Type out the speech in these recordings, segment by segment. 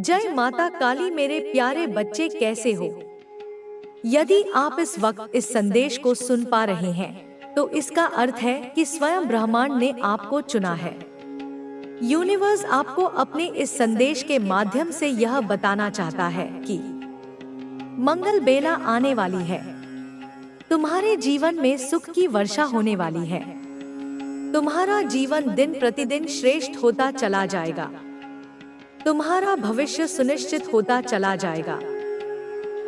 जय माता काली मेरे प्यारे बच्चे, कैसे हो? यदि आप इस वक्त इस संदेश को सुन पा रहे हैं तो इसका अर्थ है कि स्वयं ब्रह्मांड ने आपको चुना है। यूनिवर्स आपको अपने इस संदेश के माध्यम से यह बताना चाहता है कि मंगल बेला आने वाली है। तुम्हारे जीवन में सुख की वर्षा होने वाली है। तुम्हारा जीवन दिन प्रतिदिन श्रेष्ठ होता चला जाएगा। तुम्हारा भविष्य सुनिश्चित होता चला जाएगा।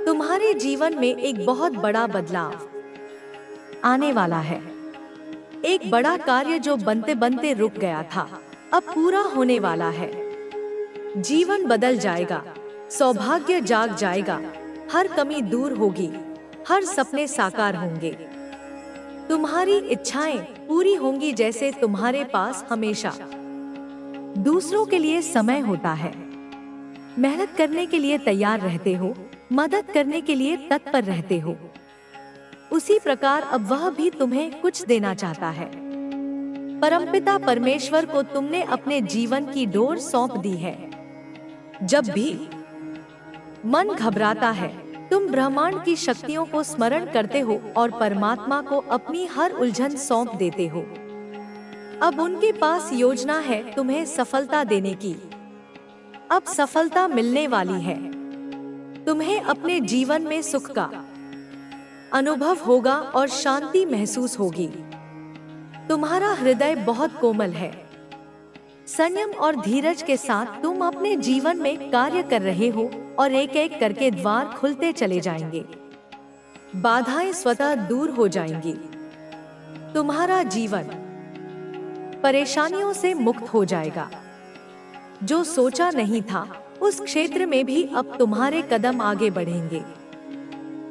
तुम्हारे जीवन में एक बहुत बड़ा बदलाव आने वाला है। एक बड़ा कार्य जो बनते बनते रुक गया था, अब पूरा होने वाला है। जीवन बदल जाएगा, सौभाग्य जाग जाएगा, हर कमी दूर होगी, हर सपने साकार होंगे। तुम्हारी इच्छाएं पूरी होंगी, जैसे तुम्हारे पास हमेशा दूसरों के लिए समय होता है। मेहनत करने के लिए तैयार रहते हो, मदद करने के लिए तत्पर रहते हो। उसी प्रकार अब वह भी तुम्हें कुछ देना चाहता है। परमपिता परमेश्वर को तुमने अपने जीवन की डोर सौंप दी है। जब भी मन घबराता है, तुम ब्रह्मांड की शक्तियों को स्मरण करते हो और परमात्मा को अपनी हर उलझन सौंप देते हो। अब उनके पास योजना है तुम्हें सफलता देने की। अब सफलता मिलने वाली है। तुम्हें अपने जीवन में सुख का अनुभव होगा और शांति महसूस होगी। तुम्हारा हृदय बहुत कोमल है। संयम और धीरज के साथ तुम अपने जीवन में कार्य कर रहे हो और एक एक करके द्वार खुलते चले जाएंगे। बाधाएं स्वतः दूर हो जाएंगी। तुम्हारा जीवन परेशानियों से मुक्त हो जाएगा। जो सोचा नहीं था उस क्षेत्र में भी अब तुम्हारे कदम आगे बढ़ेंगे।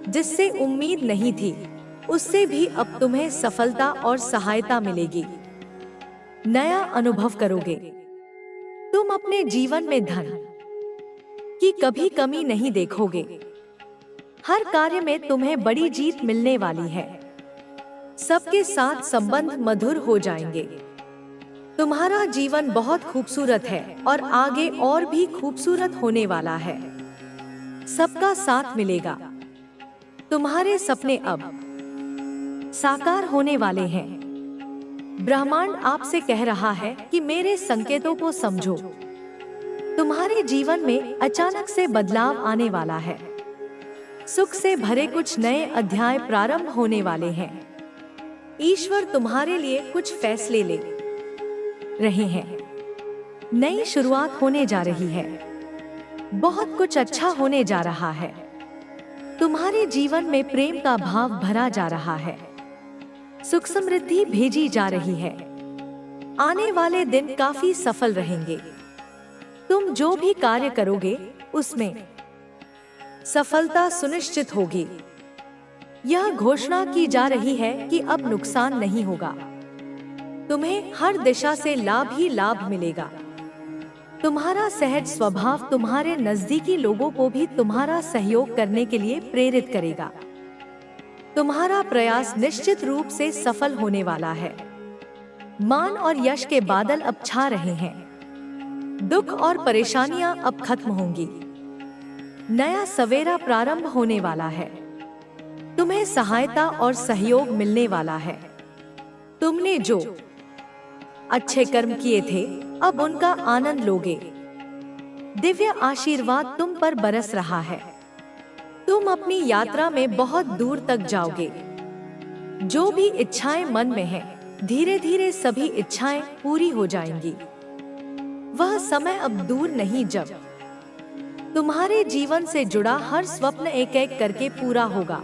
जिससे उम्मीद नहीं थी उससे भी अब तुम्हें सफलता और सहायता मिलेगी। नया अनुभव करोगे। तुम अपने जीवन में धन की कभी कमी नहीं देखोगे। हर कार्य में तुम्हें बड़ी जीत मिलने वाली है। सबके साथ संबंध मधुर हो जाएंगे। तुम्हारा जीवन बहुत खूबसूरत है और आगे और भी खूबसूरत होने वाला है। सबका साथ मिलेगा। तुम्हारे सपने अब साकार होने वाले हैं। ब्रह्मांड आपसे कह रहा है कि मेरे संकेतों को समझो। तुम्हारे जीवन में अचानक से बदलाव आने वाला है। सुख से भरे कुछ नए अध्याय प्रारंभ होने वाले हैं। ईश्वर तुम्हारे लिए कुछ फैसले ले रहे हैं। नई शुरुआत होने जा रही है। बहुत कुछ अच्छा होने जा रहा है। तुम्हारे जीवन में प्रेम का भाव भरा जा रहा है। सुख समृद्धि भेजी जा रही है। आने वाले दिन काफी सफल रहेंगे। तुम जो भी कार्य करोगे उसमें सफलता सुनिश्चित होगी। यह घोषणा की जा रही है कि अब नुकसान नहीं होगा। तुम्हें हर दिशा से लाभ ही लाभ मिलेगा। तुम्हारा सहज स्वभाव तुम्हारे नजदीकी लोगों को भी तुम्हारा सहयोग करने के लिए प्रेरित करेगा। तुम्हारा प्रयास निश्चित रूप से सफल होने वाला है। मान और यश के बादल अब छा रहे हैं। दुख और परेशानियां अब खत्म होंगी। नया सवेरा प्रारंभ होने वाला है। तुम्हें सहायता और सहयोग मिलने वाला है। तुमने जो अच्छे कर्म किए थे अब उनका आनंद लोगे। दिव्य आशीर्वाद तुम पर बरस रहा है। तुम अपनी यात्रा में बहुत दूर तक जाओगे। जो भी इच्छाएं मन में हैं, धीरे धीरे सभी इच्छाएं पूरी हो जाएंगी। वह समय अब दूर नहीं जब तुम्हारे जीवन से जुड़ा हर स्वप्न एक एक करके पूरा होगा।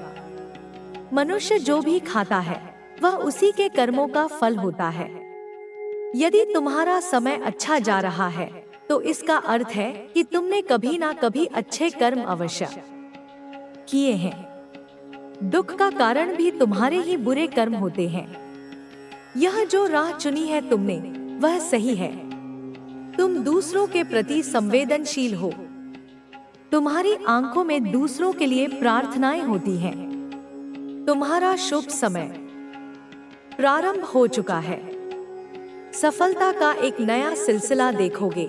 मनुष्य जो भी खाता है वह उसी के कर्मों का फल होता है। यदि तुम्हारा समय अच्छा जा रहा है तो इसका अर्थ है कि तुमने कभी ना कभी अच्छे कर्म अवश्य किए हैं। दुख का कारण भी तुम्हारे ही बुरे कर्म होते हैं। यह जो राह चुनी है तुमने वह सही है। तुम दूसरों के प्रति संवेदनशील हो। तुम्हारी आंखों में दूसरों के लिए प्रार्थनाएं होती हैं। तुम्हारा शुभ समय प्रारंभ हो चुका है। सफलता का एक नया सिलसिला देखोगे।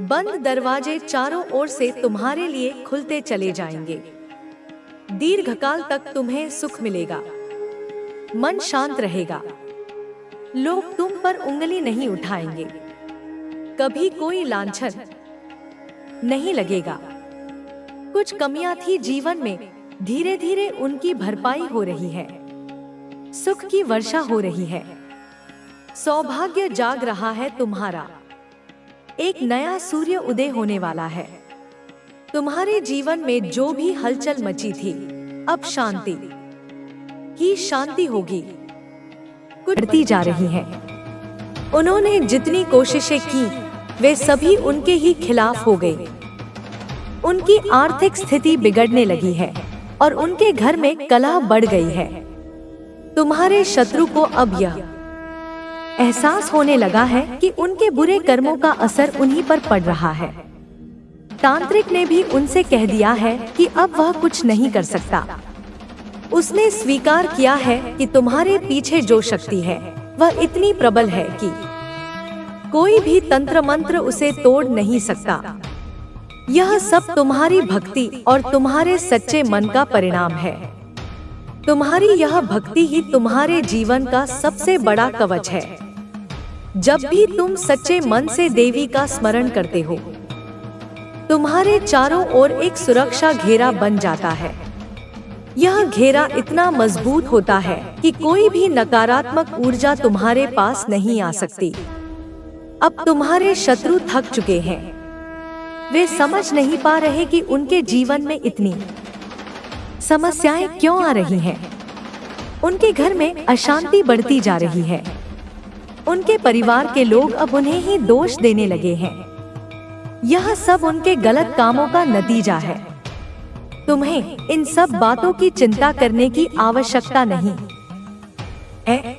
बंद दरवाजे चारों ओर से तुम्हारे लिए खुलते चले जाएंगे। दीर्घकाल तक तुम्हें सुख मिलेगा, मन शांत रहेगा, लोग तुम पर उंगली नहीं उठाएंगे, कभी कोई लांछन नहीं लगेगा। कुछ कमियां थी जीवन में, धीरे धीरे उनकी भरपाई हो रही है, सुख की वर्षा हो रही है, सौभाग्य जाग रहा है तुम्हारा। एक नया सूर्य उदय होने वाला है। तुम्हारे जीवन में जो भी हलचल मची थी, अब शांति ही शांति होगी। कुछ बढ़ती जा रही है। उन्होंने जितनी कोशिशें की वे सभी उनके ही खिलाफ हो गई। उनकी आर्थिक स्थिति बिगड़ने लगी है और उनके घर में कलह बढ़ गई है। तुम्हारे शत्रु को अब यह एहसास होने लगा है कि उनके बुरे कर्मों का असर उन्हीं पर पड़ रहा है। तांत्रिक ने भी उनसे कह दिया है कि अब वह कुछ नहीं कर सकता। उसने स्वीकार किया है कि तुम्हारे पीछे जो शक्ति है वह इतनी प्रबल है कि कोई भी तंत्र मंत्र उसे तोड़ नहीं सकता। यह सब तुम्हारी भक्ति और तुम्हारे सच्चे मन का परिणाम है। तुम्हारी यह भक्ति ही तुम्हारे जीवन का सबसे बड़ा कवच है। जब भी तुम सच्चे मन से देवी का स्मरण करते हो, तुम्हारे चारों ओर एक सुरक्षा घेरा बन जाता है। यह घेरा इतना मजबूत होता है कि कोई भी नकारात्मक ऊर्जा तुम्हारे पास नहीं आ सकती। अब तुम्हारे शत्रु थक चुके हैं। वे समझ नहीं पा रहे कि उनके जीवन में इतनी समस्याएं क्यों आ रही हैं। उनके घर में अशांति बढ़ती जा रही है। उनके परिवार के लोग अब उन्हें ही दोष देने लगे हैं। यह सब उनके गलत कामों का नतीजा है। तुम्हें इन सब बातों की चिंता करने की आवश्यकता नहीं है।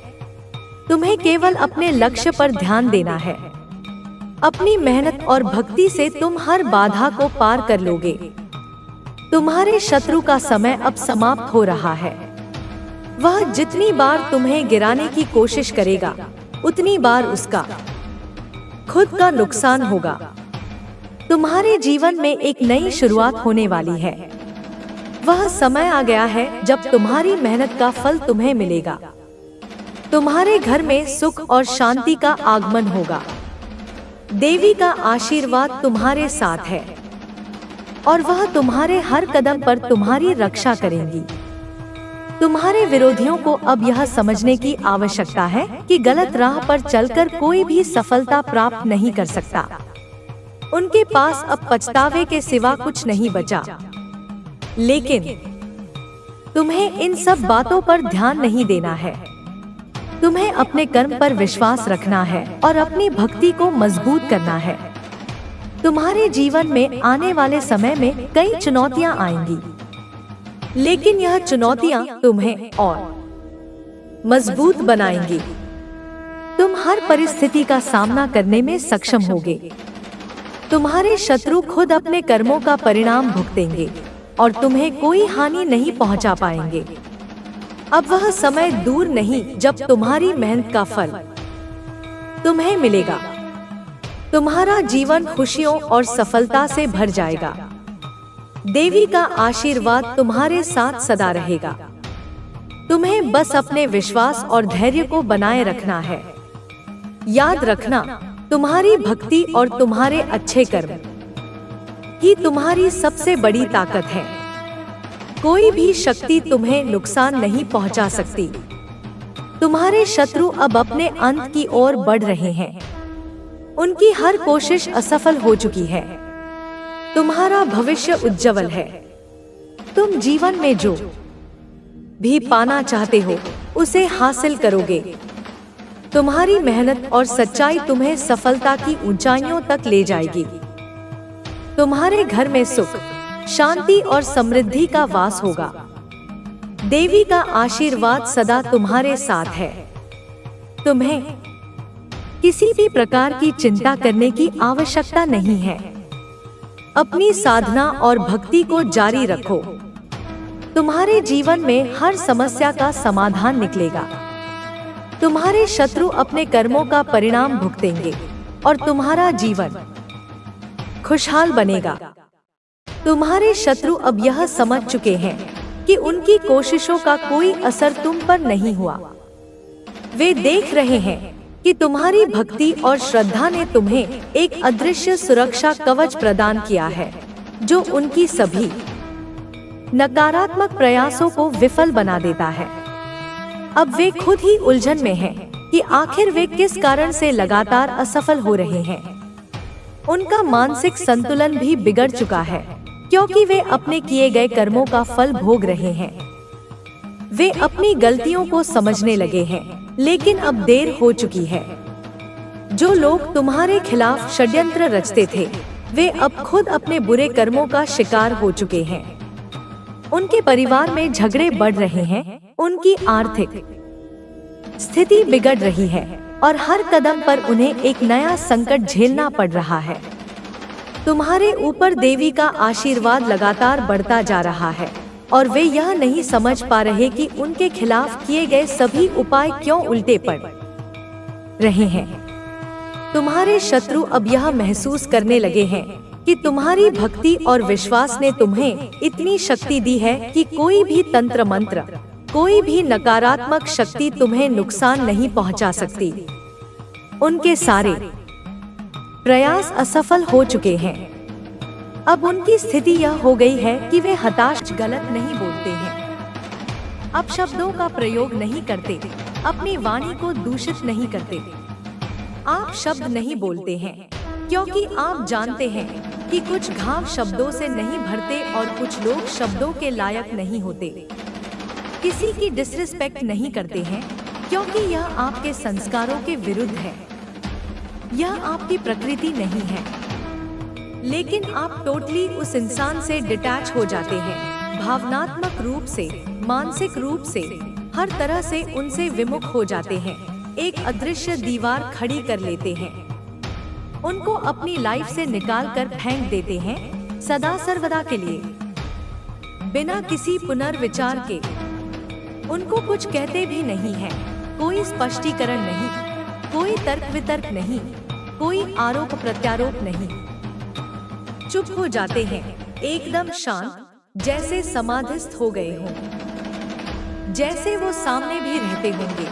तुम्हें केवल अपने लक्ष्य पर ध्यान देना है। अपनी मेहनत और भक्ति से तुम हर बाधा को पार कर लोगे। तुम्हारे शत्रु का समय अब समाप्त हो रहा है। वह जितनी बार तुम्हें गिराने की कोशिश करेगा, उतनी बार उसका खुद का नुकसान होगा। तुम्हारे जीवन में एक नई शुरुआत होने वाली है। वह समय आ गया है जब तुम्हारी मेहनत का फल तुम्हें मिलेगा। तुम्हारे घर में सुख और शांति का आगमन होगा। देवी का आशीर्वाद तुम्हारे साथ है और वह तुम्हारे हर कदम पर तुम्हारी रक्षा करेंगी। तुम्हारे विरोधियों को अब यह समझने की आवश्यकता है कि गलत राह पर चलकर कोई भी सफलता प्राप्त नहीं कर सकता। उनके पास अब पछतावे के सिवा कुछ नहीं बचा। लेकिन तुम्हें इन सब बातों पर ध्यान नहीं देना है। तुम्हें अपने कर्म पर विश्वास रखना है और अपनी भक्ति को मजबूत करना है। तुम्हारे जीवन में आने वाले समय में कई चुनौतियां आएंगी, लेकिन यह चुनौतियां तुम्हें और मजबूत बनाएंगी। तुम हर परिस्थिति का सामना करने में सक्षम होगे। तुम्हारे शत्रु खुद अपने कर्मों का परिणाम भुगतेंगे और तुम्हें कोई हानि नहीं पहुंचा पाएंगे। अब वह समय दूर नहीं जब तुम्हारी मेहनत का फल तुम्हें मिलेगा। तुम्हारा जीवन खुशियों और सफलता से भर जाएगा। देवी का आशीर्वाद तुम्हारे साथ सदा रहेगा। तुम्हें बस अपने विश्वास और धैर्य को बनाए रखना है। याद रखना, तुम्हारी भक्ति और तुम्हारे अच्छे कर्म ही तुम्हारी सबसे बड़ी ताकत है। कोई भी शक्ति तुम्हें नुकसान नहीं पहुंचा सकती। तुम्हारे शत्रु अब अपने अंत की ओर बढ़ रहे हैं। उनकी हर कोशिश असफल हो चुकी है। तुम्हारा भविष्य उज्जवल है। तुम जीवन में जो भी पाना चाहते हो उसे हासिल करोगे। तुम्हारी मेहनत और सच्चाई तुम्हें सफलता की ऊंचाइयों तक ले जाएगी। तुम्हारे घर में सुख, शांति और समृद्धि का वास होगा। देवी का आशीर्वाद सदा तुम्हारे साथ है। तुम्हें किसी भी प्रकार की चिंता करने की आवश्यकता नहीं है। अपनी साधना और भक्ति को जारी रखो। तुम्हारे जीवन में हर समस्या का समाधान निकलेगा। तुम्हारे शत्रु अपने कर्मों का परिणाम भुगतेंगे और तुम्हारा जीवन खुशहाल बनेगा। तुम्हारे शत्रु अब यह समझ चुके हैं कि उनकी कोशिशों का कोई असर तुम पर नहीं हुआ। वे देख रहे हैं कि तुम्हारी भक्ति और श्रद्धा ने तुम्हें एक अदृश्य सुरक्षा कवच प्रदान किया है, जो उनकी सभी नकारात्मक प्रयासों को विफल बना देता है। अब वे खुद ही उलझन में हैं कि आखिर वे किस कारण से लगातार असफल हो रहे हैं। उनका मानसिक संतुलन भी बिगड़ चुका है, क्योंकि वे अपने किए गए कर्मों का फल भोग रहे हैं। वे अपनी गलतियों को समझने लगे हैं, लेकिन अब देर हो चुकी है। जो लोग तुम्हारे खिलाफ षड्यंत्र रचते थे, वे अब खुद अपने बुरे कर्मों का शिकार हो चुके हैं। उनके परिवार में झगड़े बढ़ रहे हैं, उनकी आर्थिक स्थिति बिगड़ रही है और हर कदम पर उन्हें एक नया संकट झेलना पड़ रहा है। तुम्हारे ऊपर देवी का आशीर्वाद लगातार बढ़ता जा रहा है और वे यह नहीं समझ पा रहे कि उनके खिलाफ किए गए सभी उपाय क्यों उल्टे पड़ रहे हैं। तुम्हारे शत्रु अब यह महसूस करने लगे हैं कि तुम्हारी भक्ति और विश्वास ने तुम्हें इतनी शक्ति दी है कि कोई भी तंत्र मंत्र, कोई भी नकारात्मक शक्ति तुम्हें नुकसान नहीं पहुंचा सकती। उनके सारे प्रयास असफल हो चुके हैं। अब उनकी स्थिति यह हो गई है कि वे हताश, गलत नहीं बोलते हैं, अब शब्दों का प्रयोग नहीं करते, अपनी वाणी को दूषित नहीं करते। आप शब्द नहीं बोलते हैं क्योंकि आप जानते हैं कि कुछ घाव शब्दों से नहीं भरते और कुछ लोग शब्दों के लायक नहीं होते। किसी की डिसरिस्पेक्ट नहीं करते हैं क्योंकि यह आपके संस्कारों के विरुद्ध है, यह आपकी प्रकृति नहीं है। लेकिन आप टोटली उस इंसान से डिटैच हो जाते हैं, भावनात्मक रूप से, मानसिक रूप से, हर तरह से उनसे विमुख हो जाते हैं, एक अदृश्य दीवार खड़ी कर लेते हैं, उनको अपनी लाइफ से निकाल कर फेंक देते हैं, सदा सर्वदा के लिए, बिना किसी पुनर्विचार के। उनको कुछ कहते भी नहीं है, कोई स्पष्टीकरण नहीं, कोई तर्क वितर्क नहीं, कोई आरोप प्रत्यारोप नहीं। चुप हो जाते हैं, एकदम शांत, जैसे समाधिस्थ हो गए हों, जैसे वो सामने भी रहते होंगे।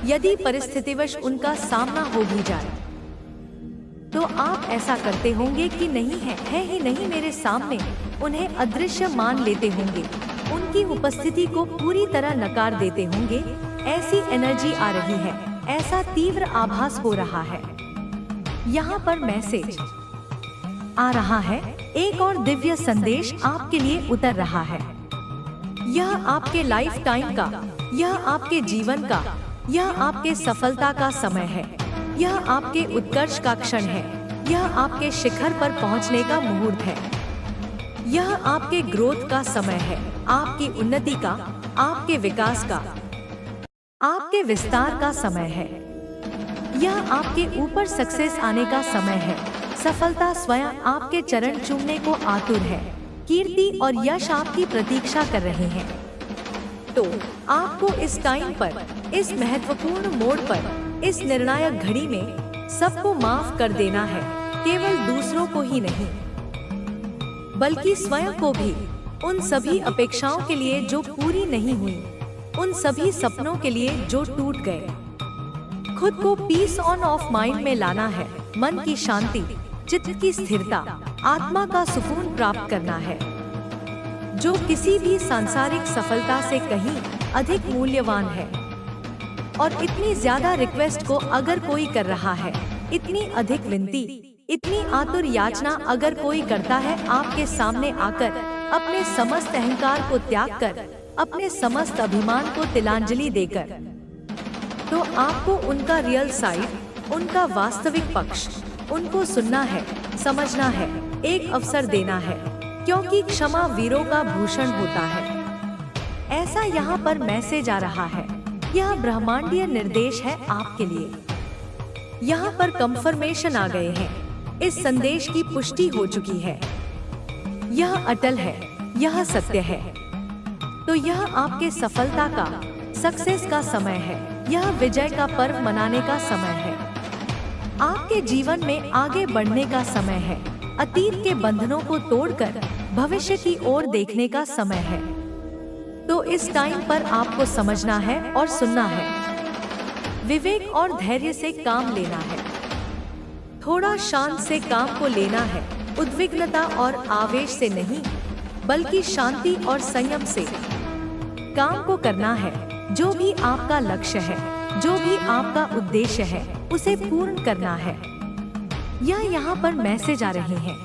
यदि परिस्थितिवश उनका सामना हो भी जाए तो आप ऐसा करते होंगे कि नहीं है ही नहीं मेरे सामने, उन्हें अदृश्य मान लेते होंगे, उनकी उपस्थिति को पूरी तरह नकार देते होंगे। ऐसी एनर्जी आ रही है, ऐसा तीव्र आभास हो रहा है। यहाँ पर मैसेज आ रहा है, एक और दिव्य संदेश आपके लिए उतर रहा है। यह आपके लाइफ टाइम का, यह आपके जीवन का, यह आपके सफलता का समय है, यह आपके उत्कर्ष का क्षण है, यह आपके शिखर पर पहुंचने का मुहूर्त है, यह आपके ग्रोथ का समय है, आपकी उन्नति का, आपके विकास का, आपके विस्तार का समय है। यह आपके ऊपर सक्सेस आने का समय है। सफलता स्वयं आपके चरण चूमने को आतुर है, कीर्ति और यश आपकी प्रतीक्षा कर रहे हैं। तो आपको इस टाइम पर, इस महत्वपूर्ण मोड़ पर, इस निर्णायक घड़ी में सबको माफ कर देना है, केवल दूसरों को ही नहीं बल्कि स्वयं को भी। उन सभी अपेक्षाओं के लिए जो पूरी नहीं हुई, उन सभी सपनों के लिए जो टूट गए। खुद को पीस ऑफ माइंड में लाना है, मन की शांति, चित्त की स्थिरता, आत्मा का सुकून प्राप्त करना है, जो किसी भी सांसारिक सफलता से कहीं अधिक मूल्यवान है। और इतनी ज्यादा रिक्वेस्ट को अगर कोई कर रहा है, इतनी अधिक विनती, इतनी आतुर याचना अगर कोई करता है आपके सामने आकर, अपने समस्त अहंकार को त्याग कर, अपने समस्त अभिमान को तिलांजलि देकर, तो आपको उनका रियल साइड, उनका वास्तविक पक्ष, उनको सुनना है, समझना है, एक अवसर देना है, क्योंकि क्षमा वीरों का भूषण होता है। ऐसा यहाँ पर मैसेज आ रहा है, यह ब्रह्मांडीय निर्देश है आपके लिए। यहाँ पर कंफर्मेशन आ गए हैं, इस संदेश की पुष्टि हो चुकी है। यह अटल है, यह सत्य है। तो यह आपके सफलता का, सक्सेस का समय है, यह विजय का पर्व मनाने का समय है, आपके जीवन में आगे बढ़ने का समय है। अतीत के बंधनों को तोड़कर भविष्य की ओर देखने का समय है। तो इस टाइम पर आपको समझना है और सुनना है। विवेक और धैर्य से काम लेना है। थोड़ा शांत से काम को लेना है, उद्विग्नता और आवेश से नहीं, बल्कि शांति और संयम से काम को करना है। जो भी आपका लक्ष्य है, जो भी आपका उद्देश्य है, उसे पूर्ण करना है। यह यहाँ पर मैसेज आ रहे हैं।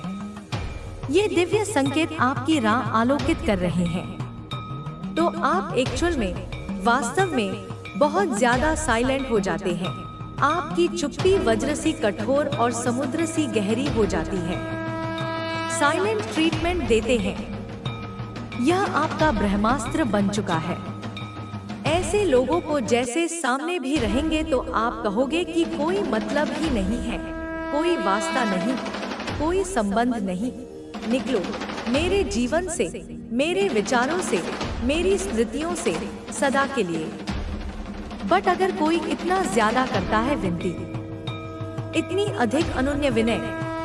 ये दिव्य संकेत आपकी राह आलोकित कर रहे हैं। तो आप एक्चुअल में, वास्तव में बहुत ज्यादा साइलेंट हो जाते हैं। आपकी चुप्पी वज्र सी कठोर और समुद्र सी गहरी हो जाती है। साइलेंट ट्रीटमेंट देते हैं। यह आपका ब्रह्मास्त्र बन चुका है। ऐसे लोगों को जैसे सामने भी रहेंगे तो आप कहोगे कि कोई मतलब ही नहीं है, कोई वास्ता नहीं, कोई संबंध नहीं, निकलो मेरे जीवन से, मेरे विचारों से, मेरी स्मृतियों से सदा के लिए। बट अगर कोई इतना ज्यादा करता है विनती, इतनी अधिक अनन्य विनय,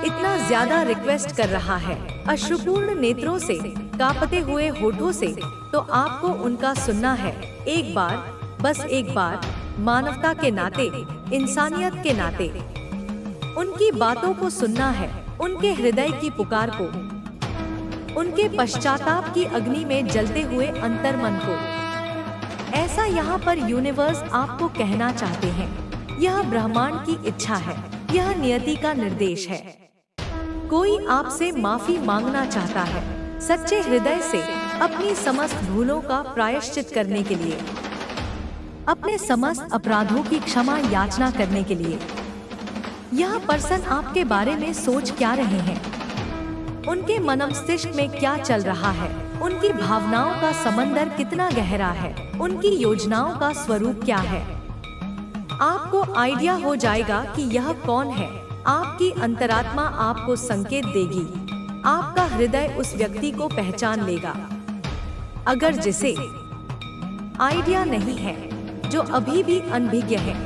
इतना ज्यादा रिक्वेस्ट कर रहा है अश्रुपूर्ण नेत्रों से, कांपते हुए होठों से, तो आपको उनका सुनना है। एक बार, बस एक बार, मानवता के नाते, इंसानियत के नाते उनकी बातों को सुनना है, उनके हृदय की पुकार को, उनके पश्चाताप की अग्नि में जलते हुए अंतर्मन को। ऐसा यहाँ पर यूनिवर्स आपको कहना चाहते हैं। यह ब्रह्मांड की इच्छा है, यह नियति का निर्देश है। कोई आपसे माफी मांगना चाहता है, सच्चे हृदय से, अपनी समस्त भूलों का प्रायश्चित करने के लिए, अपने समस्त अपराधों की क्षमा याचना करने के लिए। यह पर्सन आपके बारे में सोच क्या रहे हैं, उनके मनमस्तिष्क में क्या चल रहा है, उनकी भावनाओं का समंदर कितना गहरा है, उनकी योजनाओं का स्वरूप क्या है। आपको आइडिया हो जाएगा कि यह कौन है। आपकी अंतरात्मा आपको संकेत देगी। आपका हृदय उस व्यक्ति को पहचान लेगा। अगर जिसे आइडिया नहीं है, जो अभी भी अनभिज्ञ है,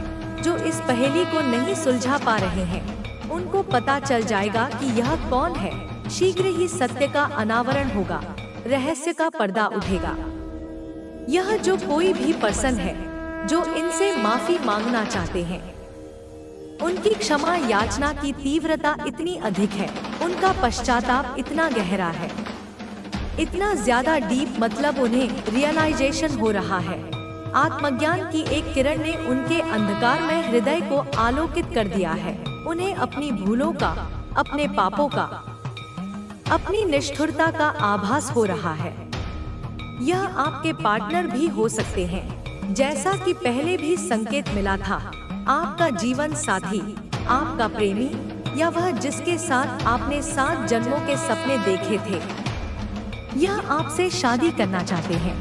जो इस पहेली को नहीं सुलझा पा रहे हैं, उनको पता चल जाएगा कि यह कौन है। शीघ्र ही सत्य का अनावरण होगा, रहस्य का पर्दा उठेगा। यह जो कोई भी पर्सन है जो इनसे माफी मांगना चाहते हैं, उनकी क्षमा याचना की तीव्रता इतनी अधिक है, उनका पश्चाताप इतना गहरा है, इतना ज्यादा डीप, मतलब उन्हें रियलाइजेशन हो रहा है। आत्मज्ञान की एक किरण ने उनके अंधकार में हृदय को आलोकित कर दिया है। उन्हें अपनी भूलों का, अपने पापों का, अपनी निष्ठुरता का आभास हो रहा है। यह आपके पार्टनर भी हो सकते हैं, जैसा कि पहले भी संकेत मिला था। आपका जीवन साथी, आपका प्रेमी, या वह जिसके साथ आपने 7 जन्मों के सपने देखे थे। यह आपसे शादी करना चाहते हैं,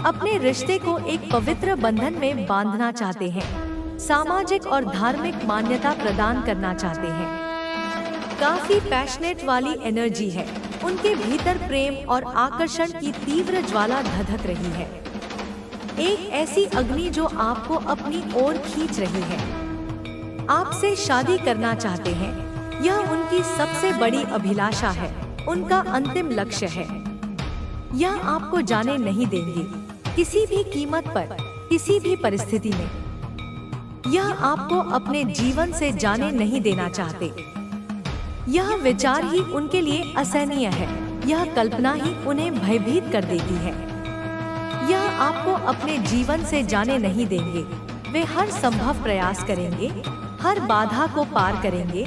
अपने रिश्ते को एक पवित्र बंधन में बांधना चाहते हैं, सामाजिक और धार्मिक मान्यता प्रदान करना चाहते हैं। काफी पैशनेट वाली एनर्जी है। उनके भीतर प्रेम और आकर्षण की तीव्र ज्वाला धधक रही है। एक ऐसी अग्नि जो आपको अपनी ओर खींच रही है। आपसे शादी करना चाहते हैं। यह उनकी सबसे बड़ी अभिलाषा है, उनका अंतिम लक्ष्य है। यह आपको जाने नहीं देंगे, किसी भी कीमत पर, किसी भी परिस्थिति में। यह आपको अपने जीवन से जाने नहीं देना चाहते। यह विचार ही उनके लिए असहनीय है। यह कल्पना ही उन्हें भयभीत कर देती है। यह आपको अपने जीवन से जाने नहीं देंगे। वे हर संभव प्रयास करेंगे, हर बाधा को पार करेंगे,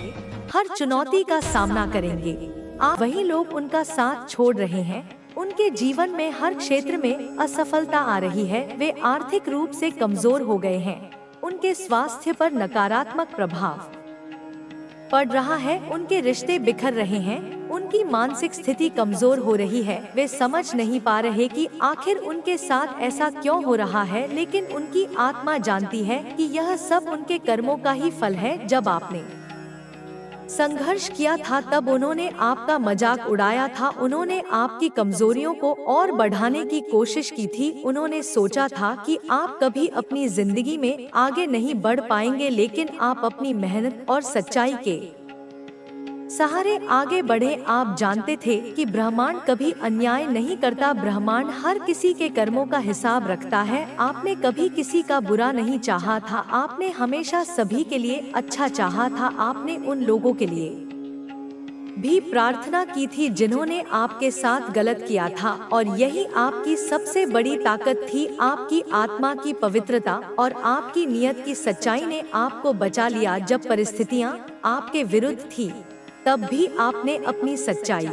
हर चुनौती का सामना करेंगे। आप वही लोग उनका साथ छोड़ रहे हैं। उनके जीवन में हर क्षेत्र में असफलता आ रही है। वे आर्थिक रूप से कमजोर हो गए हैं। उनके स्वास्थ्य पर नकारात्मक प्रभाव पड़ रहा है। उनके रिश्ते बिखर रहे हैं। उनकी मानसिक स्थिति कमजोर हो रही है। वे समझ नहीं पा रहे कि आखिर उनके साथ ऐसा क्यों हो रहा है, लेकिन उनकी आत्मा जानती है कि यह सब उनके कर्मों का ही फल है। जब आपने संघर्ष किया था तब उन्होंने आपका मजाक उड़ाया था। उन्होंने आपकी कमजोरियों को और बढ़ाने की कोशिश की थी। उन्होंने सोचा था कि आप कभी अपनी जिंदगी में आगे नहीं बढ़ पाएंगे, लेकिन आप अपनी मेहनत और सच्चाई के सहारे आगे बढ़े। आप जानते थे कि ब्रह्मांड कभी अन्याय नहीं करता, ब्रह्मांड हर किसी के कर्मों का हिसाब रखता है। आपने कभी किसी का बुरा नहीं चाहा था, आपने हमेशा सभी के लिए अच्छा चाहा था। आपने उन लोगों के लिए भी प्रार्थना की थी जिन्होंने आपके साथ गलत किया था, और यही आपकी सबसे बड़ी ताकत थी। आपकी आत्मा की पवित्रता और आपकी नियत की सच्चाई ने आपको बचा लिया। जब परिस्थितियां आपके विरुद्ध थी, तब भी आपने अपनी सच्चाई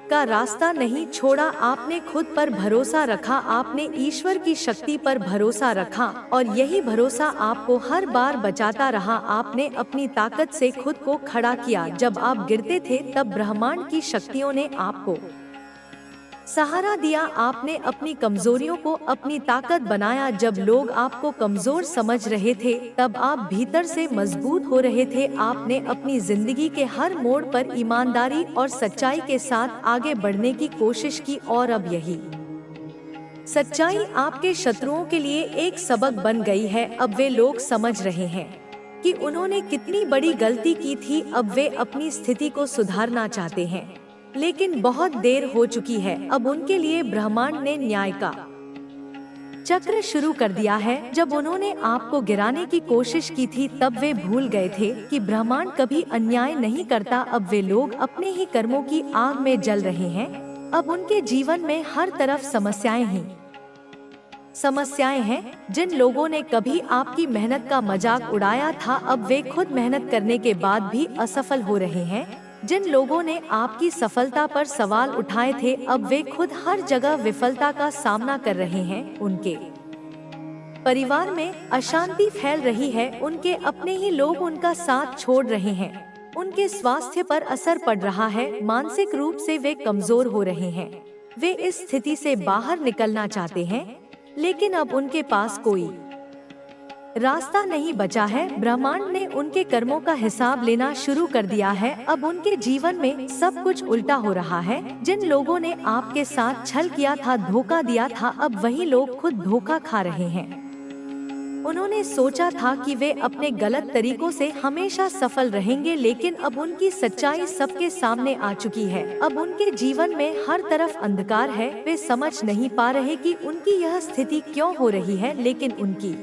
का रास्ता नहीं छोड़ा। आपने खुद पर भरोसा रखा, आपने ईश्वर की शक्ति पर भरोसा रखा, और यही भरोसा आपको हर बार बचाता रहा। आपने अपनी ताकत से खुद को खड़ा किया। जब आप गिरते थे, तब ब्रह्मांड की शक्तियों ने आपको सहारा दिया। आपने अपनी कमजोरियों को अपनी ताकत बनाया। जब लोग आपको कमजोर समझ रहे थे, तब आप भीतर से मजबूत हो रहे थे। आपने अपनी जिंदगी के हर मोड़ पर ईमानदारी और सच्चाई के साथ आगे बढ़ने की कोशिश की, और अब यही सच्चाई आपके शत्रुओं के लिए एक सबक बन गई है। अब वे लोग समझ रहे हैं कि उन्होंने कितनी बड़ी गलती की थी। अब वे अपनी स्थिति को सुधारना चाहते हैं, लेकिन बहुत देर हो चुकी है। अब उनके लिए ब्रह्मांड ने न्याय का चक्र शुरू कर दिया है। जब उन्होंने आपको गिराने की कोशिश की थी, तब वे भूल गए थे कि ब्रह्मांड कभी अन्याय नहीं करता। अब वे लोग अपने ही कर्मों की आग में जल रहे हैं। अब उनके जीवन में हर तरफ समस्याएं ही समस्याएं हैं। जिन लोगों ने कभी आपकी मेहनत का मजाक उड़ाया था, अब वे खुद मेहनत करने के बाद भी असफल हो रहे हैं। जिन लोगों ने आपकी सफलता पर सवाल उठाए थे, अब वे खुद हर जगह विफलता का सामना कर रहे हैं। उनके परिवार में अशांति फैल रही है, उनके अपने ही लोग उनका साथ छोड़ रहे हैं, उनके स्वास्थ्य पर असर पड़ रहा है, मानसिक रूप से वे कमजोर हो रहे हैं। वे इस स्थिति से बाहर निकलना चाहते हैं, लेकिन अब उनके पास कोई रास्ता नहीं बचा है। ब्रह्मांड ने उनके कर्मों का हिसाब लेना शुरू कर दिया है। अब उनके जीवन में सब कुछ उल्टा हो रहा है। जिन लोगों ने आपके साथ छल किया था, धोखा दिया था, अब वही लोग खुद धोखा खा रहे हैं। उन्होंने सोचा था कि वे अपने गलत तरीकों से हमेशा सफल रहेंगे, लेकिन अब उनकी सच्चाई सबके सामने आ चुकी है। अब उनके जीवन में हर तरफ अंधकार है। वे समझ नहीं पा रहे कि उनकी यह स्थिति क्यों हो रही है, लेकिन उनकी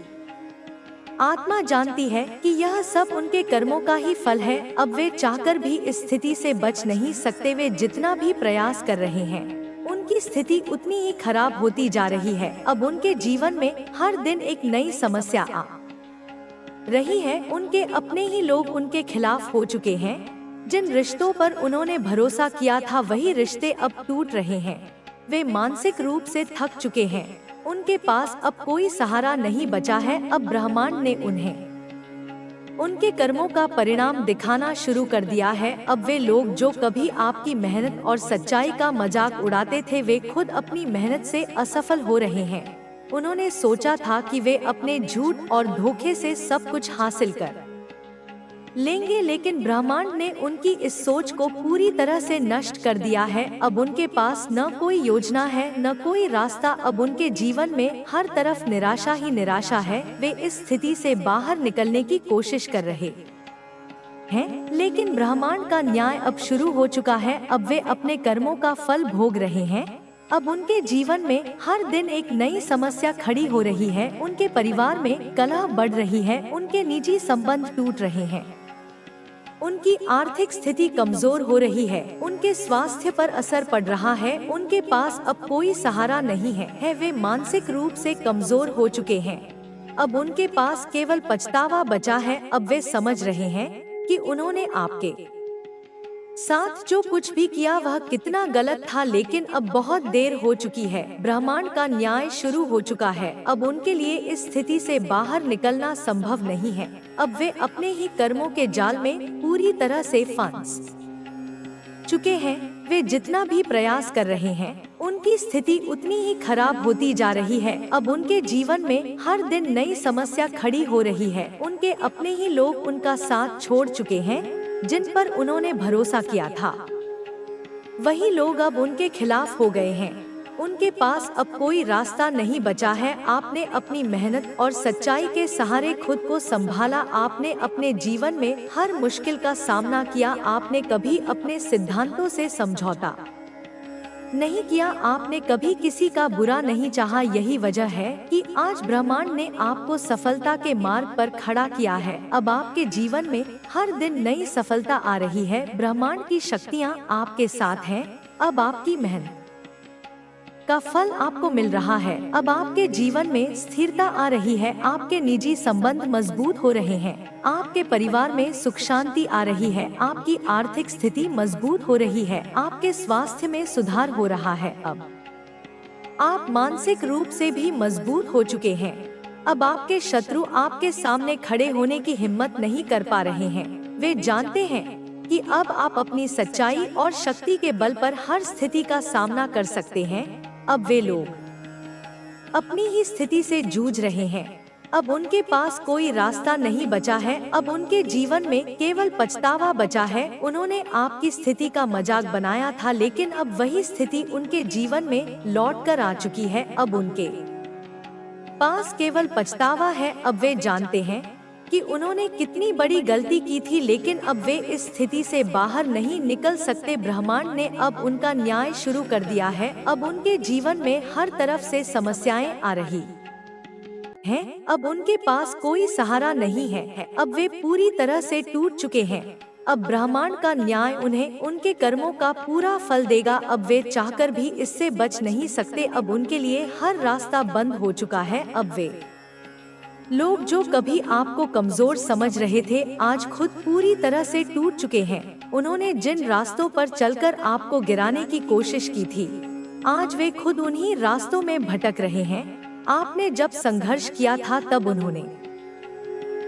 आत्मा जानती है कि यह सब उनके कर्मों का ही फल है। अब वे चाहकर भी इस स्थिति से बच नहीं सकते। वे जितना भी प्रयास कर रहे हैं, उनकी स्थिति उतनी ही खराब होती जा रही है। अब उनके जीवन में हर दिन एक नई समस्या आ रही है। उनके अपने ही लोग उनके खिलाफ हो चुके हैं। जिन रिश्तों पर उन्होंने भरोसा किया था, वही रिश्ते अब टूट रहे हैं। वे मानसिक रूप से थक चुके हैं। उनके पास अब कोई सहारा नहीं बचा है। अब ब्रह्मांड ने उन्हें उनके कर्मों का परिणाम दिखाना शुरू कर दिया है। अब वे लोग जो कभी आपकी मेहनत और सच्चाई का मजाक उड़ाते थे, वे खुद अपनी मेहनत से असफल हो रहे हैं। उन्होंने सोचा था कि वे अपने झूठ और धोखे से सब कुछ हासिल कर लेंगे, लेकिन ब्रह्मांड ने उनकी इस सोच को पूरी तरह से नष्ट कर दिया है। अब उनके पास न कोई योजना है, न कोई रास्ता। अब उनके जीवन में हर तरफ निराशा ही निराशा है। वे इस स्थिति से बाहर निकलने की कोशिश कर रहे हैं, लेकिन ब्रह्मांड का न्याय अब शुरू हो चुका है। अब वे अपने कर्मों का फल भोग रहे हैं। अब उनके जीवन में हर दिन एक नई समस्या खड़ी हो रही है। उनके परिवार में कलह बढ़ रही है, उनके निजी संबंध टूट रहे हैं, उनकी आर्थिक स्थिति कमजोर हो रही है, उनके स्वास्थ्य पर असर पड़ रहा है, उनके पास अब कोई सहारा नहीं है। वे मानसिक रूप से कमजोर हो चुके हैं। अब उनके पास केवल पछतावा बचा है। अब वे समझ रहे हैं कि उन्होंने आपके साथ जो कुछ भी किया वह कितना गलत था, लेकिन अब बहुत देर हो चुकी है। ब्रह्मांड का न्याय शुरू हो चुका है। अब उनके लिए इस स्थिति से बाहर निकलना संभव नहीं है। अब वे अपने ही कर्मों के जाल में पूरी तरह से फंस चुके हैं। वे जितना भी प्रयास कर रहे हैं, उनकी स्थिति उतनी ही खराब होती जा रही है। अब उनके जीवन में हर दिन नई समस्या खड़ी हो रही है। उनके अपने ही लोग उनका साथ छोड़ चुके हैं। जिन पर उन्होंने भरोसा किया था, वही लोग अब उनके खिलाफ हो गए हैं। उनके पास अब कोई रास्ता नहीं बचा है। आपने अपनी मेहनत और सच्चाई के सहारे खुद को संभाला। आपने अपने जीवन में हर मुश्किल का सामना किया। आपने कभी अपने सिद्धांतों से समझौता नहीं किया। आपने कभी किसी का बुरा नहीं चाहा। यही वजह है कि आज ब्रह्मांड ने आपको सफलता के मार्ग पर खड़ा किया है। अब आपके जीवन में हर दिन नई सफलता आ रही है। ब्रह्मांड की शक्तियाँ आपके साथ हैं। अब आपकी मेहनत का फल आपको मिल रहा है। अब आपके जीवन में स्थिरता आ रही है। आपके निजी संबंध मजबूत हो रहे हैं। आपके परिवार में सुख शांति आ रही है। आपकी आर्थिक स्थिति मजबूत हो रही है। आपके स्वास्थ्य में सुधार हो रहा है। अब आप मानसिक रूप से भी मजबूत हो चुके हैं। अब आपके शत्रु आपके सामने खड़े होने की हिम्मत नहीं कर पा रहे हैं। वे जानते हैं कि अब आप अपनी सच्चाई और शक्ति के बल पर हर स्थिति का सामना कर सकते हैं। अब वे लोग अपनी ही स्थिति से जूझ रहे हैं। अब उनके पास कोई रास्ता नहीं बचा है। अब उनके जीवन में केवल पछतावा बचा है। उन्होंने आपकी स्थिति का मजाक बनाया था, लेकिन अब वही स्थिति उनके जीवन में लौट कर आ चुकी है। अब उनके पास केवल पछतावा है। अब वे जानते हैं कि उन्होंने कितनी बड़ी गलती की थी, लेकिन अब वे इस स्थिति से बाहर नहीं निकल सकते। ब्रह्मांड ने अब उनका न्याय शुरू कर दिया है। अब उनके जीवन में हर तरफ से समस्याएं आ रही हैं। अब उनके पास कोई सहारा नहीं है। अब वे पूरी तरह से टूट चुके हैं। अब ब्रह्मांड का न्याय उन्हें उनके कर्मों का पूरा फल देगा। अब वे चाहकर भी इससे बच नहीं सकते। अब उनके लिए हर रास्ता बंद हो चुका है। अब वे लोग जो कभी आपको कमजोर समझ रहे थे, आज खुद पूरी तरह से टूट चुके हैं। उन्होंने जिन रास्तों पर चलकर आपको गिराने की कोशिश की थी, आज वे खुद उन्हीं रास्तों में भटक रहे हैं। आपने जब संघर्ष किया था तब उन्होंने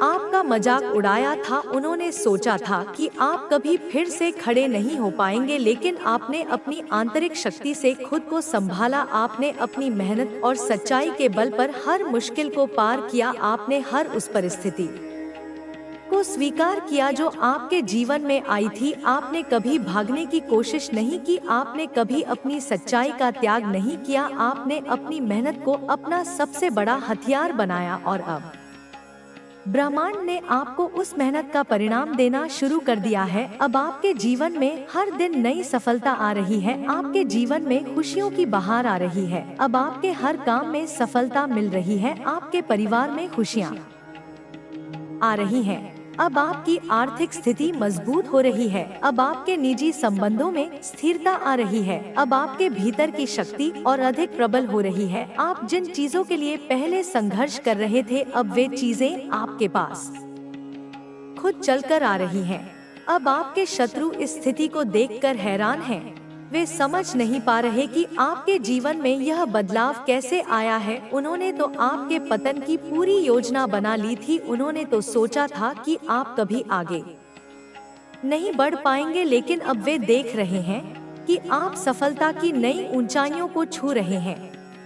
आपका मजाक उड़ाया था। उन्होंने सोचा था कि आप कभी फिर से खड़े नहीं हो पाएंगे, लेकिन आपने अपनी आंतरिक शक्ति से खुद को संभाला। आपने अपनी मेहनत और सच्चाई के बल पर हर मुश्किल को पार किया। आपने हर उस परिस्थिति को स्वीकार किया जो आपके जीवन में आई थी। आपने कभी भागने की कोशिश नहीं की। आपने कभी अपनी सच्चाई का त्याग नहीं किया। आपने अपनी मेहनत को अपना सबसे बड़ा हथियार बनाया और अब ब्रह्मांड ने आपको उस मेहनत का परिणाम देना शुरू कर दिया है। अब आपके जीवन में हर दिन नई सफलता आ रही है। आपके जीवन में खुशियों की बहार आ रही है। अब आपके हर काम में सफलता मिल रही है। आपके परिवार में खुशियाँ आ रही हैं। अब आपकी आर्थिक स्थिति मजबूत हो रही है। अब आपके निजी संबंधों में स्थिरता आ रही है। अब आपके भीतर की शक्ति और अधिक प्रबल हो रही है। आप जिन चीजों के लिए पहले संघर्ष कर रहे थे, अब वे चीजें आपके पास खुद चलकर आ रही हैं। अब आपके शत्रु इस स्थिति को देखकर हैरान हैं। वे समझ नहीं पा रहे कि आपके जीवन में यह बदलाव कैसे आया है। उन्होंने तो आपके पतन की पूरी योजना बना ली थी। उन्होंने तो सोचा था कि आप कभी आगे नहीं बढ़ पाएंगे, लेकिन अब वे देख रहे हैं कि आप सफलता की नई ऊंचाइयों को छू रहे हैं।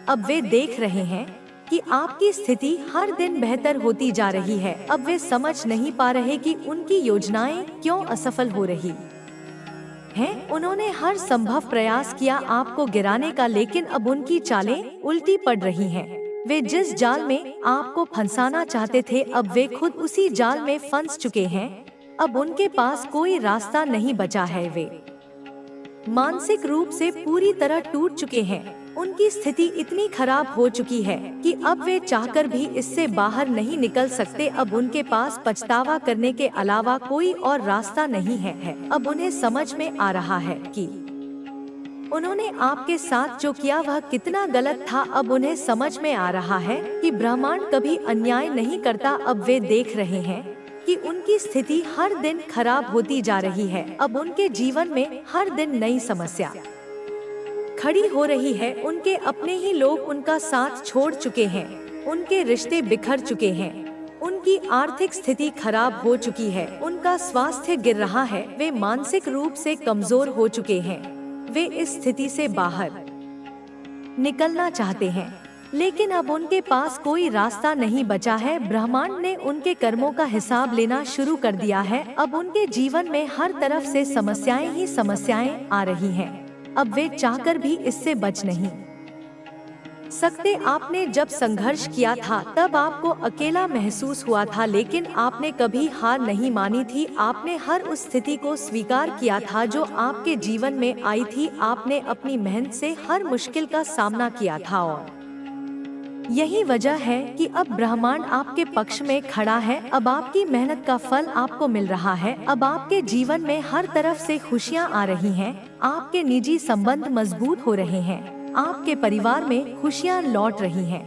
अब वे देख रहे हैं कि आपकी स्थिति हर दिन बेहतर होती जा रही है। अब वे समझ नहीं पा रहे कि उनकी योजनाएं क्यों असफल हो रही हैं। उन्होंने हर संभव प्रयास किया आपको गिराने का, लेकिन अब उनकी चालें उल्टी पड़ रही हैं। वे जिस जाल में आपको फंसाना चाहते थे, अब वे खुद उसी जाल में फंस चुके हैं। अब उनके पास कोई रास्ता नहीं बचा है। वे मानसिक रूप से पूरी तरह टूट चुके हैं। उनकी स्थिति इतनी खराब हो चुकी है कि अब वे चाहकर भी इससे बाहर नहीं निकल सकते। अब उनके पास पछतावा करने के अलावा कोई और रास्ता नहीं है। अब उन्हें समझ में आ रहा है कि उन्होंने आपके साथ जो किया वह कितना गलत था। अब उन्हें समझ में आ रहा है कि ब्रह्मांड कभी अन्याय नहीं करता। अब वे देख रहे हैं कि उनकी स्थिति हर दिन खराब होती जा रही है। अब उनके जीवन में हर दिन नई समस्या खड़ी हो रही है। उनके अपने ही लोग उनका साथ छोड़ चुके हैं। उनके रिश्ते बिखर चुके हैं। उनकी आर्थिक स्थिति खराब हो चुकी है। उनका स्वास्थ्य गिर रहा है। वे मानसिक रूप से कमजोर हो चुके हैं। वे इस स्थिति से बाहर निकलना चाहते हैं, लेकिन अब उनके पास कोई रास्ता नहीं बचा है। ब्रह्मांड ने उनके कर्मों का हिसाब लेना शुरू कर दिया है। अब उनके जीवन में हर तरफ से समस्याएं ही समस्याएं आ रही हैं। अब वे चाहकर भी इससे बच नहीं सकते आपने जब संघर्ष किया था तब आपको अकेला महसूस हुआ था, लेकिन आपने कभी हार नहीं मानी थी। आपने हर उस स्थिति को स्वीकार किया था जो आपके जीवन में आई थी। आपने अपनी मेहनत से हर मुश्किल का सामना किया था और यही वजह है कि अब ब्रह्मांड आपके पक्ष में खड़ा है। अब आपकी मेहनत का फल आपको मिल रहा है। अब आपके जीवन में हर तरफ से खुशियां आ रही हैं। आपके निजी संबंध मजबूत हो रहे हैं। आपके परिवार में खुशियां लौट रही हैं।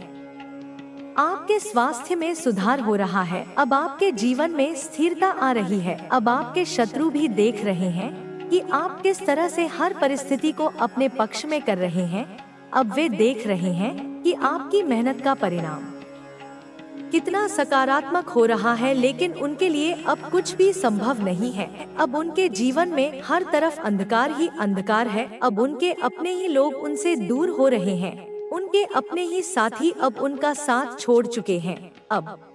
आपके स्वास्थ्य में सुधार हो रहा है। अब आपके जीवन में स्थिरता आ रही है। अब आपके शत्रु भी देख रहे हैं कि आप किस तरह से हर परिस्थिति को अपने पक्ष में कर रहे हैं। अब वे देख रहे हैं कि आपकी मेहनत का परिणाम कितना सकारात्मक हो रहा है, लेकिन उनके लिए अब कुछ भी संभव नहीं है। अब उनके जीवन में हर तरफ अंधकार ही अंधकार है। अब उनके अपने ही लोग उनसे दूर हो रहे हैं। उनके अपने ही साथी अब उनका साथ छोड़ चुके हैं। अब